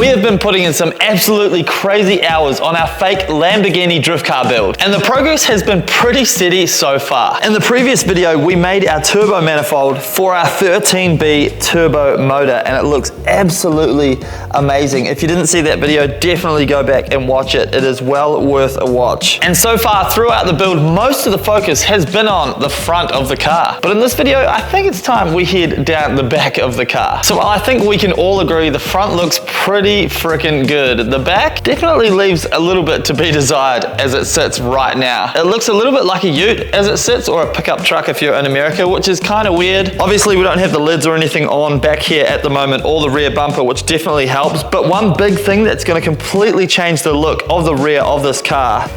we have been putting in some absolutely crazy hours on our fake Lamborghini drift car build, and the progress has been pretty steady so far. In the previous video, we made our turbo manifold for our 13B turbo motor, and it looks absolutely amazing. If you didn't see that video, definitely go back and watch it. It is well worth a watch. And so far throughout the build, most of the focus has been on the front of the car. But in this video, I think it's time we head down the back of the car. So while I think we can all agree the front looks pretty freaking good, the back definitely leaves a little bit to be desired as it sits right now. It looks a little bit like a ute as it sits, or a pickup truck if you're in America, which is kind of weird. Obviously, we don't have the lids or anything on back here at the moment, or the rear bumper, which definitely helps. But one big thing that's going to completely change the look of the rear of this car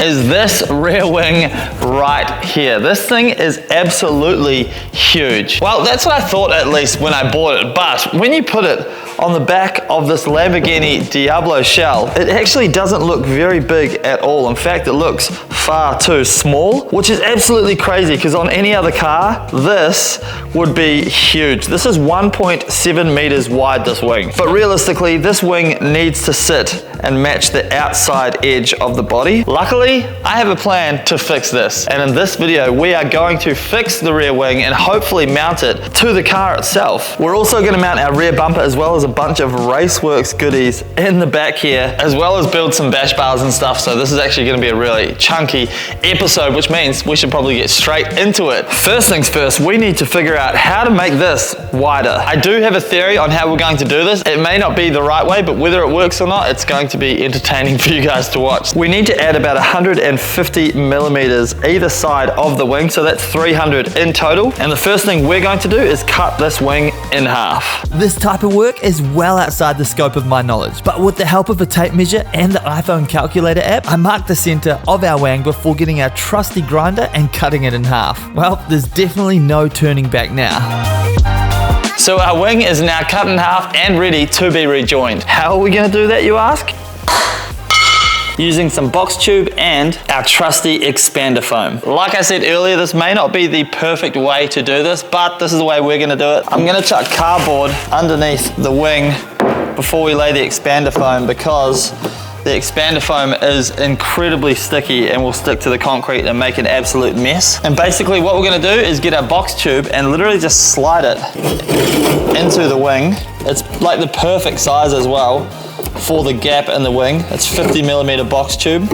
is this rear wing right here. This thing is absolutely huge. Well, that's what I thought, at least when I bought it, but when you put it on the back of this Lamborghini Diablo shell, it actually doesn't look very big at all. In fact, it looks far too small, which is absolutely crazy because on any other car, this would be huge. This is 1.7 meters wide, this wing. But realistically, this wing needs to sit and match the outside edge of the body. Luckily, I have a plan to fix this. And in this video, we are going to fix the rear wing and hopefully mount it to the car itself. We're also gonna mount our rear bumper as well as a bunch of Raceworks goodies in the back here, as well as build some bash bars and stuff. So this is actually gonna be a really chunky episode, which means we should probably get straight into it. First things first, we need to figure out how to make this wider. I do have a theory on how we're going to do this. It may not be the right way, but whether it works or not, it's going to be entertaining for you guys to watch. We need to add about 150 millimeters either side of the wing, so that's 300 in total. And the first thing we're going to do is cut this wing in half. This type of work is well outside the scope of my knowledge, but with the help of a tape measure and the iPhone calculator app, I marked the center of our wing before getting our trusty grinder and cutting it in half. Well, there's definitely no turning back now. So our wing is now cut in half and ready to be rejoined. How are we gonna do that, you ask? Using some box tube and our trusty expander foam. Like I said earlier, this may not be the perfect way to do this, but this is the way we're gonna do it. I'm gonna chuck cardboard underneath the wing before we lay the expander foam, because the expander foam is incredibly sticky and will stick to the concrete and make an absolute mess. And basically what we're gonna do is get our box tube and literally just slide it into the wing. It's like the perfect size as well for the gap in the wing. It's 50 millimeter box tube.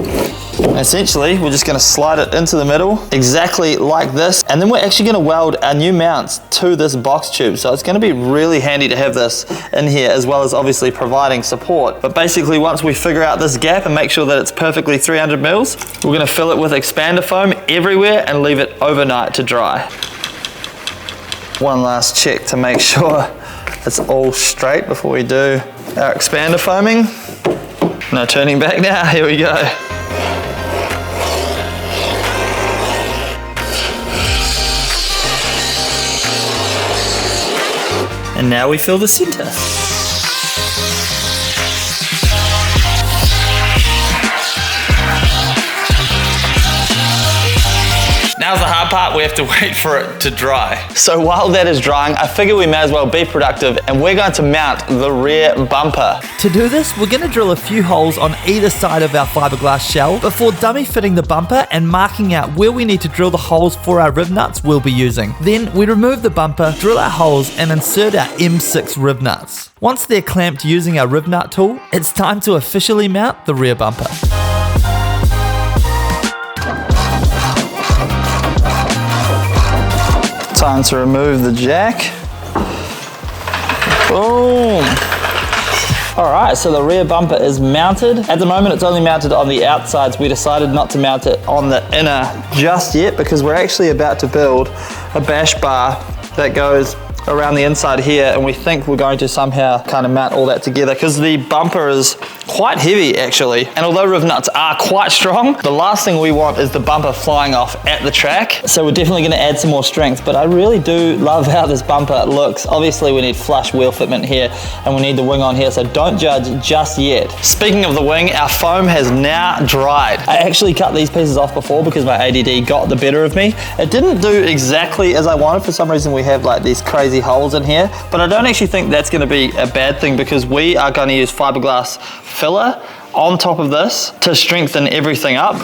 And essentially, we're just gonna slide it into the middle, exactly like this. And then we're actually gonna weld our new mounts to this box tube. So it's gonna be really handy to have this in here, as well as obviously providing support. But basically, once we figure out this gap and make sure that it's perfectly 300 mils, we're gonna fill it with expander foam everywhere and leave it overnight to dry. One last check to make sure it's all straight before we do our expander foaming. No turning back now, here we go. And now we fill the center. Now's the hard part, we have to wait for it to dry. So while that is drying, I figure we may as well be productive, and we're going to mount the rear bumper. To do this, we're going to drill a few holes on either side of our fiberglass shell before dummy fitting the bumper and marking out where we need to drill the holes for our rib nuts we'll be using. Then we remove the bumper, drill our holes, and insert our M6 rib nuts. Once they're clamped using our rib nut tool, it's time to officially mount the rear bumper. Time to remove the jack. Boom. All right, so the rear bumper is mounted. At the moment, it's only mounted on the outsides. We decided not to mount it on the inner just yet because we're actually about to build a bash bar that goes around the inside here, and we think we're going to somehow kind of mount all that together because the bumper is quite heavy actually. And although rib nuts are quite strong, the last thing we want is the bumper flying off at the track. So we're definitely going to add some more strength, but I really do love how this bumper looks. Obviously we need flush wheel fitment here and we need the wing on here, so don't judge just yet. Speaking of the wing, our foam has now dried. I actually cut these pieces off before because my ADD got the better of me. It didn't do exactly as I wanted. For some reason we have like these crazy crazy holes in here, but I don't actually think that's gonna be a bad thing because we are gonna use fiberglass filler on top of this to strengthen everything up.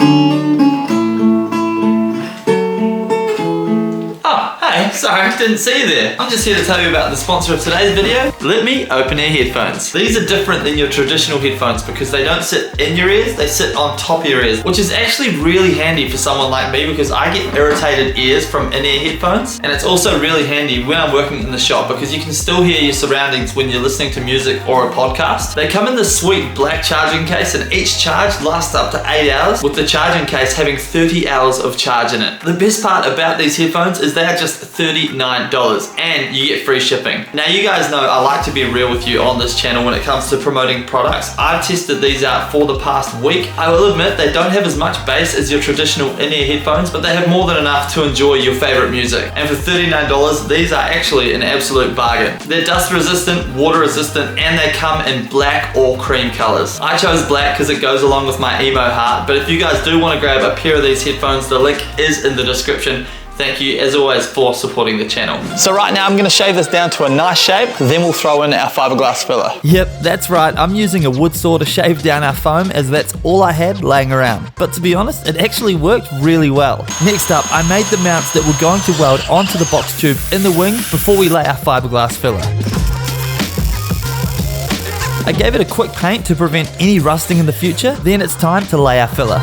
Hey, sorry, I didn't see you there. I'm just here to tell you about the sponsor of today's video, Let Me Open Ear headphones. These are different than your traditional headphones because they don't sit in your ears, they sit on top of your ears, which is actually really handy for someone like me because I get irritated ears from in-ear headphones. And it's also really handy when I'm working in the shop because you can still hear your surroundings when you're listening to music or a podcast. They come in this sweet black charging case and each charge lasts up to 8 hours, with the charging case having 30 hours of charge in it. The best part about these headphones is they are just $39 and you get free shipping. Now you guys know I like to be real with you on this channel when it comes to promoting products. I've tested these out for the past week. I will admit they don't have as much bass as your traditional in-ear headphones, but they have more than enough to enjoy your favorite music. And for $39, these are actually an absolute bargain. They're dust resistant, water resistant, and they come in black or cream colors. I chose black because it goes along with my emo heart, but if you guys do want to grab a pair of these headphones, the link is in the description. Thank you, as always, for supporting the channel. So right now I'm gonna shave this down to a nice shape, then we'll throw in our fiberglass filler. Yep, that's right. I'm using a wood saw to shave down our foam as that's all I had laying around. But to be honest, it actually worked really well. Next up, I made the mounts that we're going to weld onto the box tube in the wing before we lay our fiberglass filler. I gave it a quick paint to prevent any rusting in the future, then it's time to lay our filler.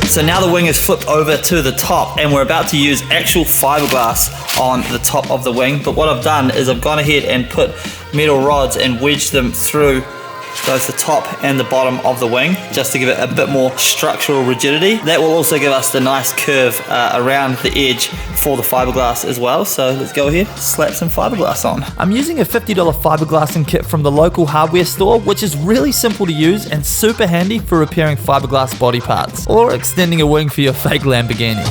So now the wing is flipped over to the top and we're about to use actual fiberglass on the top of the wing. But what I've done is I've gone ahead and put metal rods and wedged them through both the top and the bottom of the wing just to give it a bit more structural rigidity. That will also give us the nice curve around the edge for the fiberglass as well. So let's go ahead, slap some fiberglass on. I'm using a $50 fiberglassing kit from the local hardware store, which is really simple to use and super handy for repairing fiberglass body parts or extending a wing for your fake Lamborghini.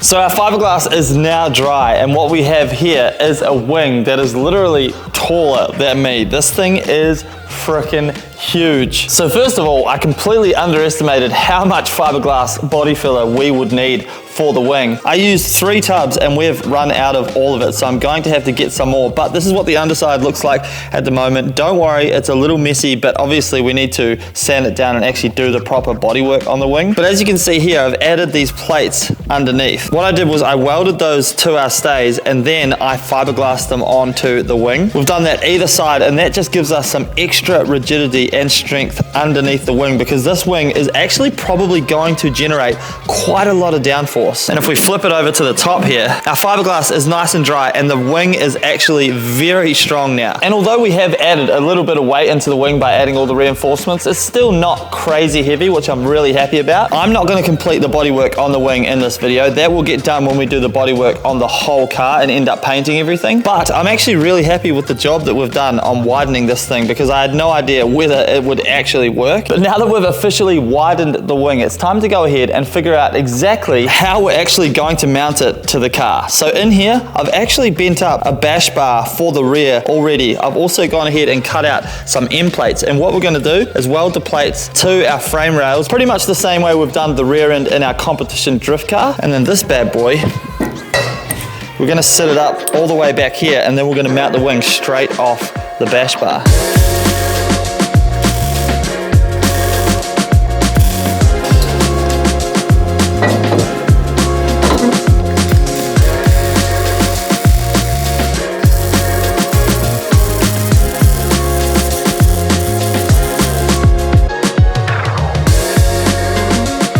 So our fiberglass is now dry, and what we have here is a wing that is literally taller than me. This thing is freaking huge. So first of all, I completely underestimated how much fiberglass body filler we would need for the wing. I used 3 tubs and we've run out of all of it, so I'm going to have to get some more, but this is what the underside looks like at the moment. Don't worry, it's a little messy, but obviously we need to sand it down and actually do the proper bodywork on the wing. But as you can see here, I've added these plates underneath. What I did was I welded those to our stays and then I fiberglassed them onto the wing. We've done that either side, and that just gives us some extra rigidity and strength underneath the wing, because this wing is actually probably going to generate quite a lot of downforce. And if we flip it over to the top here, our fiberglass is nice and dry and the wing is actually very strong now. And although we have added a little bit of weight into the wing by adding all the reinforcements, it's still not crazy heavy, which I'm really happy about. I'm not going to complete the bodywork on the wing in this video. That will get done when we do the bodywork on the whole car and end up painting everything. But I'm actually really happy with the job that we've done on widening this thing, because I had no idea whether it would actually work. But now that we've officially widened the wing, it's time to go ahead and figure out exactly how we're actually going to mount it to the car. So in here, I've actually bent up a bash bar for the rear already. I've also gone ahead and cut out some end plates, and what we're going to do is weld the plates to our frame rails pretty much the same way we've done the rear end in our competition drift car. And then this bad boy, we're going to set it up all the way back here, and then we're going to mount the wing straight off the bash bar.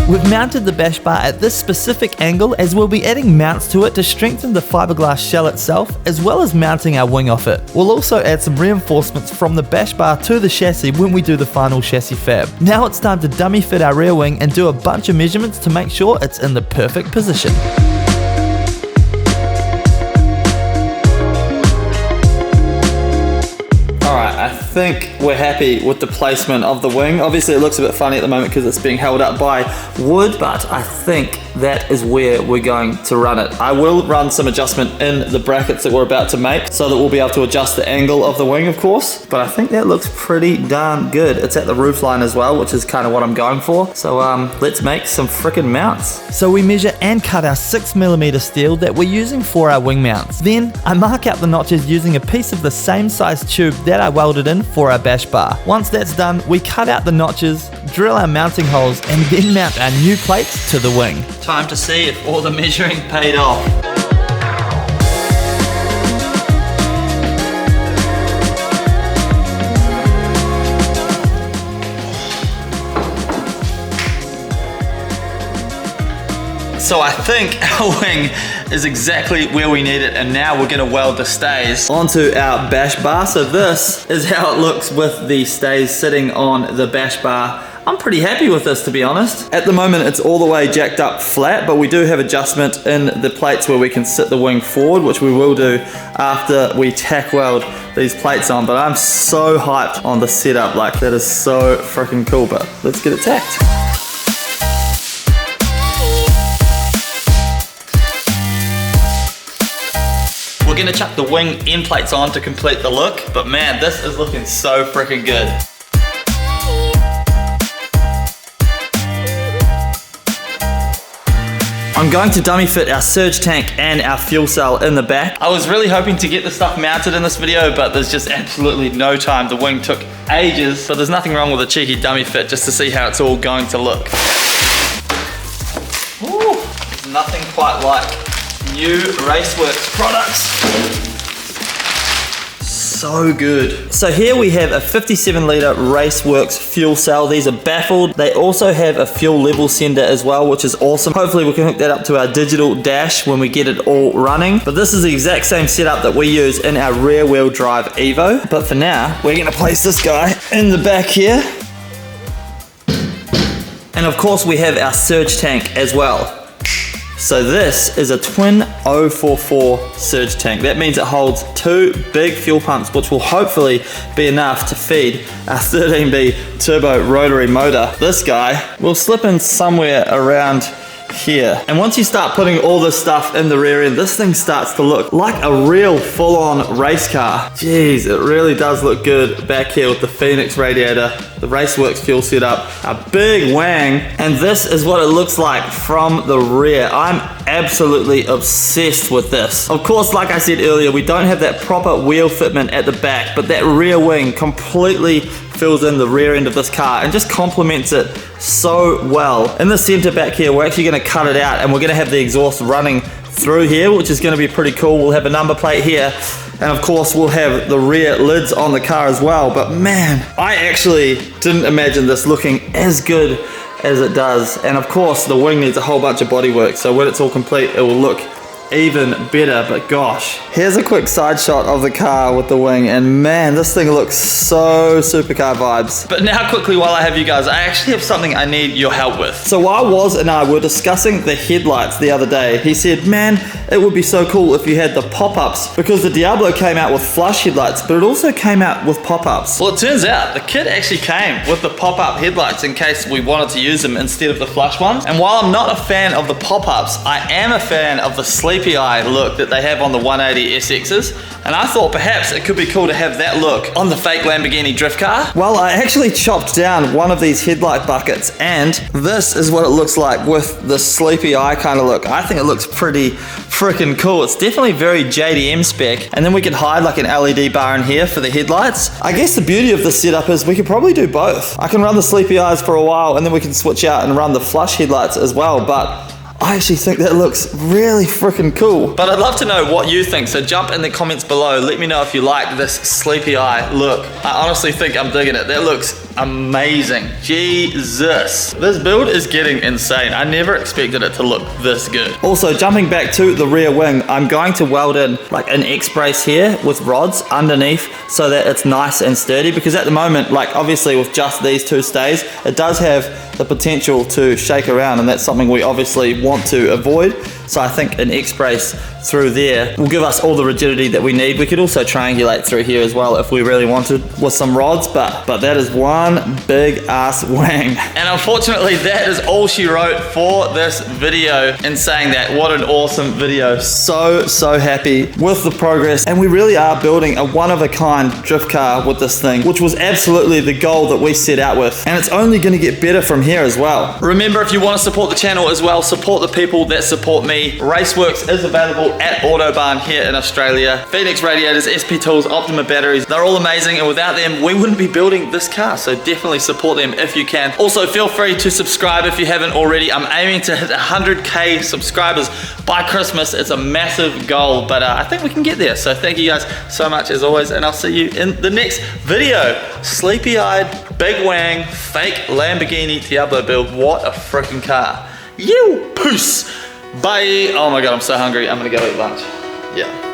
We've mounted the bash bar at this specific angle, as we'll be adding mounts to it to strengthen the fiberglass shell itself, as well as mounting our wing off it. We'll also add some reinforcements from the bash bar to the chassis when we do the final chassis fab. Now it's time to dummy fit our rear wing and do a bunch of measurements to make sure it's in the perfect position. Alright, I think we're happy with the placement of the wing. Obviously it looks a bit funny at the moment because it's being held up by wood, but I think that is where we're going to run it. I will run some adjustment in the brackets that we're about to make so that we'll be able to adjust the angle of the wing, of course, but I think that looks pretty darn good. It's at the roof line as well, which is kind of what I'm going for. So let's make some frickin' mounts. So we measure and cut our 6mm steel that we're using for our wing mounts. Then I mark out the notches using a piece of the same size tube that I welded in for our bash bar. Once that's done, we cut out the notches, drill our mounting holes, and then mount our new plates to the wing. Time to see if all the measuring paid off. So I think our wing is exactly where we need it, and now we're gonna weld the stays onto our bash bar. So this is how it looks with the stays sitting on the bash bar. I'm pretty happy with this, to be honest. At the moment, it's all the way jacked up flat, but we do have adjustment in the plates where we can sit the wing forward, which we will do after we tack weld these plates on. But I'm so hyped on the setup, like that is so freaking cool, but let's get it tacked. We're gonna chuck the wing end plates on to complete the look, but man, this is looking so freaking good. I'm going to dummy fit our surge tank and our fuel cell in the back. I was really hoping to get the stuff mounted in this video, but there's just absolutely no time. The wing took ages, but there's nothing wrong with a cheeky dummy fit just to see how it's all going to look. Ooh, there's nothing quite like new Raceworks products. So good. So here we have a 57-litre Raceworks fuel cell. These are baffled. They also have a fuel level sender as well, which is awesome. Hopefully we can hook that up to our digital dash when we get it all running. But this is the exact same setup that we use in our rear wheel drive Evo. But for now, we're gonna place this guy in the back here. And of course we have our surge tank as well. So this is a twin 044 surge tank. That means it holds two big fuel pumps, which will hopefully be enough to feed our 13B turbo rotary motor. This guy will slip in somewhere around here. And once you start putting all this stuff in the rear end, this thing starts to look like a real full-on race car. Jeez, it really does look good back here with the Phoenix radiator, the Raceworks fuel setup, a big wang, and this is what it looks like from the rear. I'm absolutely obsessed with this. Of course, like I said earlier, we don't have that proper wheel fitment at the back, but that rear wing completely fills in the rear end of this car and just complements it so well. In the center back here, we're actually going to cut it out and we're going to have the exhaust running through here, which is going to be pretty cool. We'll have a number plate here, and of course we'll have the rear lids on the car as well. But man, I actually didn't imagine this looking as good as it does. And of course the wing needs a whole bunch of bodywork, so when it's all complete it will look even better. But gosh, here's a quick side shot of the car with the wing, and man, this thing looks so supercar vibes. But now quickly, while I have you guys, I actually have something I need your help with. So while Woz and I were discussing the headlights the other day, he said, man, it would be so cool if you had the pop-ups, because the Diablo came out with flush headlights, but it also came out with pop-ups. Well, it turns out the kit actually came with the pop-up headlights in case we wanted to use them instead of the flush ones. And while I'm not a fan of the pop-ups, I am a fan of the sleepy eye look that they have on the 180 SXs, and I thought perhaps it could be cool to have that look on the fake Lamborghini drift car. Well, I actually chopped down one of these headlight buckets, and this is what it looks like with the sleepy eye kind of look. I think it looks pretty freaking cool. It's definitely very JDM spec, and then we could hide like an LED bar in here for the headlights. I guess the beauty of this setup is we could probably do both. I can run the sleepy eyes for a while, and then we can switch out and run the flush headlights as well, but I actually think that looks really freaking cool. But I'd love to know what you think, so jump in the comments below. Let me know if you like this sleepy eye look. I honestly think I'm digging it. That looks amazing. Jesus. This build is getting insane. I never expected it to look this good. Also, jumping back to the rear wing, I'm going to weld in like an X-brace here with rods underneath so that it's nice and sturdy, because at the moment, like obviously with just these two stays, it does have the potential to shake around, and that's something we obviously want to avoid. So I think an X-brace through there will give us all the rigidity that we need. We could also triangulate through here as well if we really wanted with some rods, but that is one big ass wang. And unfortunately, that is all she wrote for this video. In saying that, what an awesome video. So happy with the progress, and we really are building a one-of-a-kind drift car with this thing, which was absolutely the goal that we set out with, and it's only going to get better from here as well. Remember, if you want to support the channel as well, support the people that support me. Raceworks is available at Autobahn here in Australia. Phoenix radiators, SP tools, Optima batteries, they're all amazing, and without them we wouldn't be building this car, so definitely support them if you can. Also, feel free to subscribe if you haven't already. I'm aiming to hit 100k subscribers by Christmas. It's a massive goal, but I think we can get there. So thank you guys so much as always, and I'll see you in the next video. Sleepy-eyed, big wang, fake Lamborghini Diablo build. What a freaking car. You peace. Bye. Oh my god, I'm so hungry. I'm gonna go eat lunch. Yeah.